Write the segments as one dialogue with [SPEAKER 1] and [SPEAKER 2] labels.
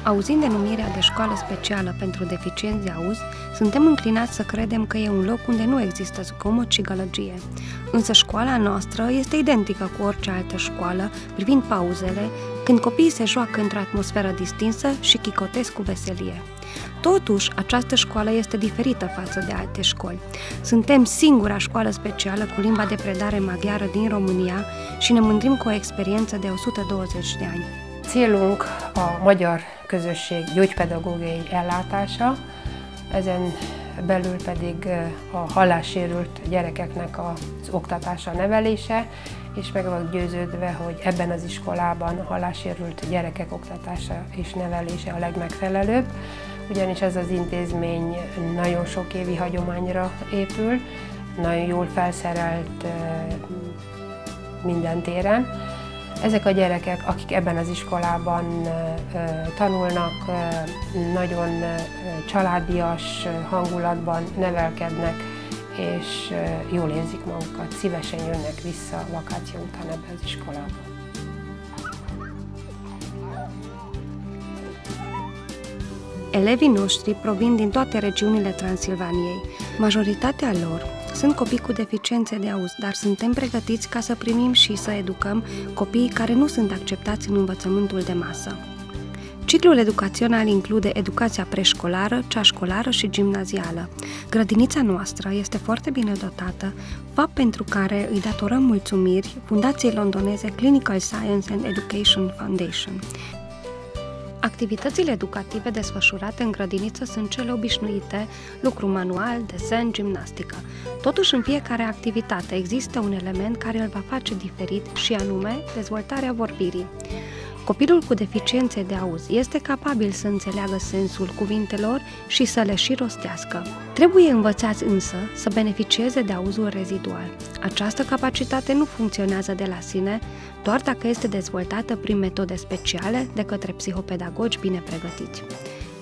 [SPEAKER 1] Auzind denumirea de școală specială pentru deficienți de auz, suntem înclinați să credem că e un loc unde nu există zgomot și gălăgie. Însă școala noastră este identică cu orice altă școală, privind pauzele, când copiii se joacă într-o atmosferă distinsă și chicotesc cu veselie. Totuși, această școală este diferită față de alte școli. Suntem singura școală specială cu limba de predare maghiară din România și ne mândrim cu o experiență de 120 de ani.
[SPEAKER 2] Célunk a magyar közösség gyógypedagógiai ellátása, ezen belül pedig a hallássérült gyerekeknek az oktatása, nevelése, és meg vagyok győződve, hogy ebben az iskolában a hallássérült gyerekek oktatása és nevelése a legmegfelelőbb, ugyanis ez az intézmény nagyon sok évi hagyományra épül, nagyon jól felszerelt minden téren. Ezek a gyerekek, akik ebben az iskolában tanulnak, nagyon családias hangulatban nevelkednek, és jól érzik magukat, szívesen jönnek vissza vakáció után ebbe az iskolába.
[SPEAKER 1] Elevii noștri provin din toate regiunile Transilvaniei. Majoritatea lor sunt copii cu deficiențe de auz, dar suntem pregătiți ca să primim și să educăm copiii care nu sunt acceptați în învățământul de masă. Ciclul educațional include educația preșcolară, cea școlară și gimnazială. Grădinița noastră este foarte bine dotată, fapt pentru care îi datorăm mulțumiri fundației londoneze Clinical Science and Education Foundation. Activitățile educative desfășurate în grădiniță sunt cele obișnuite, lucru manual, desen, gimnastică. Totuși, în fiecare activitate există un element care îl va face diferit și anume dezvoltarea vorbirii. Copilul cu deficiențe de auz este capabil să înțeleagă sensul cuvintelor și să le și rostească. Trebuie învățați însă să beneficieze de auzul rezidual. Această capacitate nu funcționează de la sine, doar dacă este dezvoltată prin metode speciale de către psihopedagogi bine pregătiți.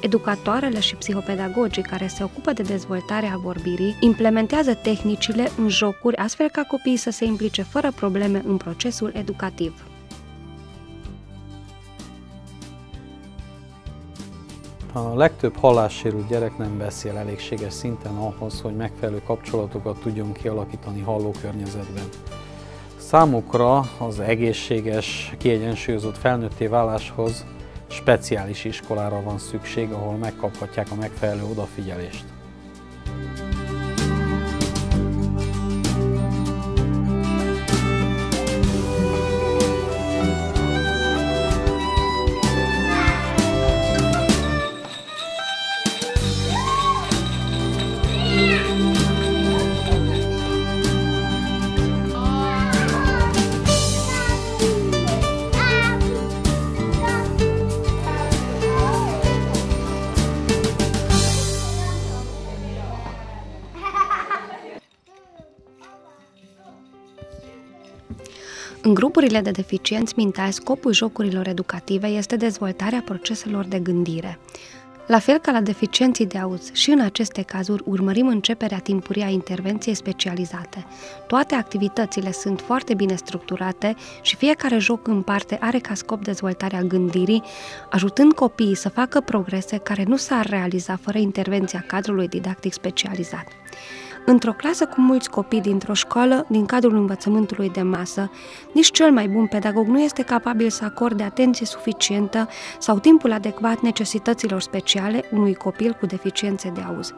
[SPEAKER 1] Educatoarele și psihopedagogii care se ocupă de dezvoltarea vorbirii implementează tehnicile în jocuri astfel ca copiii să se implice fără probleme în procesul educativ.
[SPEAKER 3] A legtöbb hallássérült gyerek nem beszél elégséges szinten ahhoz, hogy megfelelő kapcsolatokat tudjon kialakítani hallókörnyezetben. Számukra az egészséges, kiegyensúlyozott felnőtté váláshoz speciális iskolára van szükség, ahol megkaphatják a megfelelő odafigyelést.
[SPEAKER 1] În grupurile de deficienți mentali, scopul jocurilor educative este dezvoltarea proceselor de gândire. La fel ca la deficienții de auz, și în aceste cazuri urmărim începerea timpurie a intervenției specializate. Toate activitățile sunt foarte bine structurate și fiecare joc în parte are ca scop dezvoltarea gândirii, ajutând copiii să facă progrese care nu s-ar realiza fără intervenția cadrului didactic specializat. Într-o clasă cu mulți copii dintr-o școală, din cadrul învățământului de masă, nici cel mai bun pedagog nu este capabil să acorde atenție suficientă sau timpul adecvat necesităților speciale unui copil cu deficiențe de auz.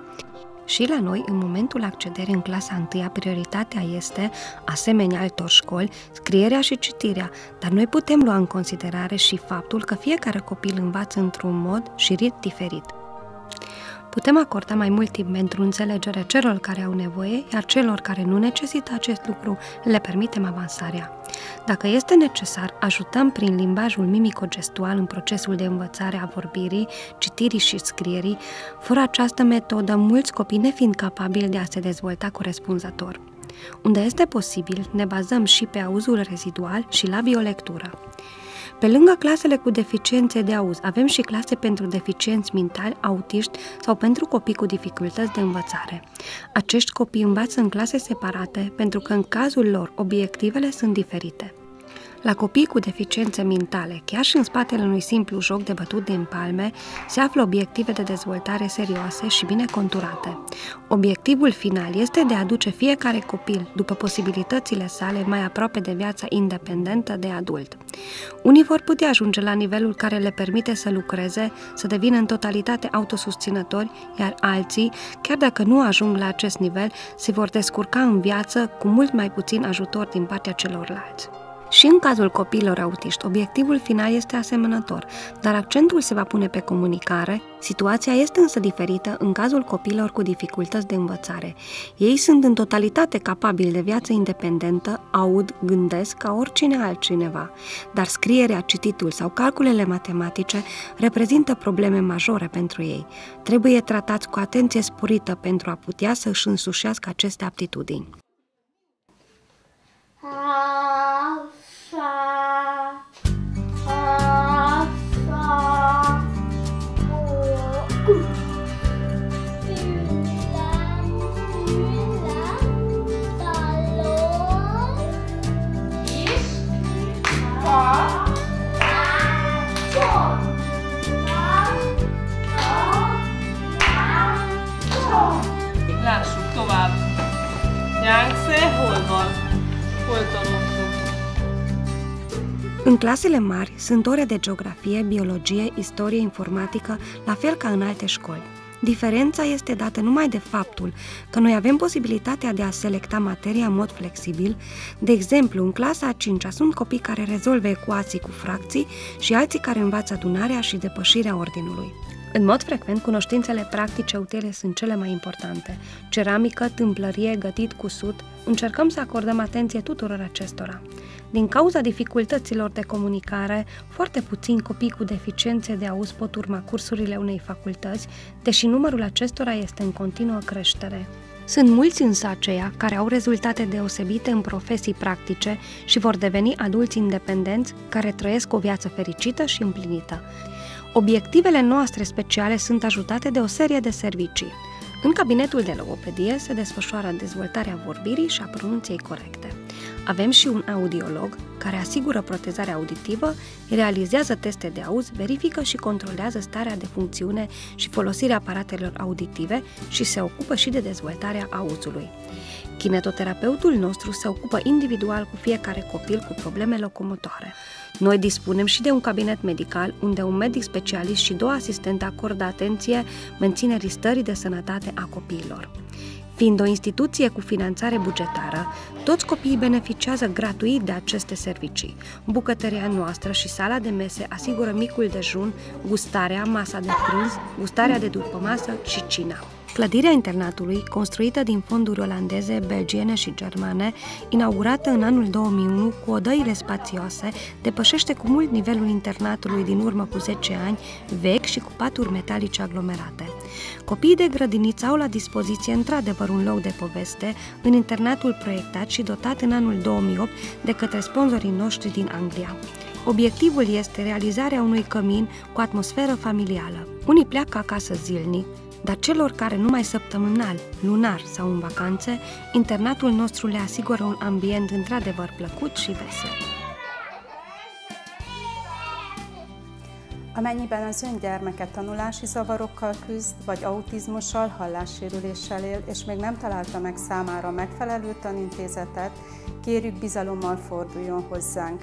[SPEAKER 1] Și la noi, în momentul accederii în clasa 1, prioritatea este, asemenea altor școli, scrierea și citirea, dar noi putem lua în considerare și faptul că fiecare copil învață într-un mod și ritm diferit. Putem acorda mai mult timp pentru înțelegere celor care au nevoie, iar celor care nu necesită acest lucru le permitem avansarea. Dacă este necesar, ajutăm prin limbajul mimico-gestual în procesul de învățare a vorbirii, citirii și scrierii. Fără această metodă, mulți copii nefiind capabili de a se dezvolta corespunzător. Unde este posibil, ne bazăm și pe auzul rezidual și la biolectură. Pe lângă clasele cu deficiențe de auz, avem și clase pentru deficienți mentali, autiști sau pentru copii cu dificultăți de învățare. Acești copii învață în clase separate pentru că în cazul lor obiectivele sunt diferite. La copii cu deficiențe mentale, chiar și în spatele unui simplu joc de bătut din palme, se află obiective de dezvoltare serioase și bine conturate. Obiectivul final este de a aduce fiecare copil, după posibilitățile sale, mai aproape de viața independentă de adult. Unii vor putea ajunge la nivelul care le permite să lucreze, să devină în totalitate autosusținători, iar alții, chiar dacă nu ajung la acest nivel, se vor descurca în viață cu mult mai puțin ajutor din partea celorlalți. Și în cazul copiilor autiști, obiectivul final este asemănător, dar accentul se va pune pe comunicare. Situația este însă diferită în cazul copiilor cu dificultăți de învățare. Ei sunt în totalitate capabili de viață independentă, aud, gândesc ca oricine altcineva, dar scrierea, cititul sau calculele matematice reprezintă probleme majore pentru ei. Trebuie tratați cu atenție sporită pentru a putea să își însușească aceste aptitudini.
[SPEAKER 4] Lássuk tovább. Yangtze, hol van? Hol tanultuk?
[SPEAKER 1] În clasele mari sunt ore de geografie, biologie, istorie, informatică, la fel ca în alte școli. Diferența este dată numai de faptul că noi avem posibilitatea de a selecta materia în mod flexibil. De exemplu, în clasa a 5-a sunt copii care rezolvă ecuații cu fracții și alții care învață adunarea și depășirea ordinului. În mod frecvent, cunoștințele practice utile sunt cele mai importante. Ceramică, tâmplărie, gătit, cusut. Încercăm să acordăm atenție tuturor acestora. Din cauza dificultăților de comunicare, foarte puțini copii cu deficiențe de auz pot urma cursurile unei facultăți, deși numărul acestora este în continuă creștere. Sunt mulți însă aceia care au rezultate deosebite în profesii practice și vor deveni adulți independenți care trăiesc o viață fericită și împlinită. Obiectivele noastre speciale sunt ajutate de o serie de servicii. În cabinetul de logopedie se desfășoară dezvoltarea vorbirii și a pronunției corecte. Avem și un audiolog care asigură protezarea auditivă, realizează teste de auz, verifică și controlează starea de funcțiune și folosirea aparatelor auditive și se ocupă și de dezvoltarea auzului. Kinetoterapeutul nostru se ocupă individual cu fiecare copil cu probleme locomotoare. Noi dispunem și de un cabinet medical unde un medic specialist și 2 asistente acordă atenție menținerii stării de sănătate a copiilor. Fiind o instituție cu finanțare bugetară, toți copiii beneficiază gratuit de aceste servicii. Bucătăria noastră și sala de mese asigură micul dejun, gustarea, masa de prânz, gustarea de după masă și cina. Clădirea internatului, construită din fonduri olandeze, belgiene și germane, inaugurată în anul 2001 cu odăile spațioase, depășește cu mult nivelul internatului din urmă cu 10 ani, vechi și cu paturi metalice aglomerate. Copiii de grădiniță au la dispoziție într-adevăr un loc de poveste în internatul proiectat și dotat în anul 2008 de către sponsorii noștri din Anglia. Obiectivul este realizarea unui cămin cu atmosferă familială. Unii pleacă acasă zilnic, dar celor care numai săptămânal, lunar sau în vacanțe, internatul nostru le asigură un ambient într-adevăr plăcut și vesel.
[SPEAKER 5] Amennyiben az ön gyermeke tanulási zavarokkal küzd, vagy autizmussal, hallássérüléssel él, és még nem találta meg számára megfelelő tanintézetet, kérjük bizalommal forduljon hozzánk.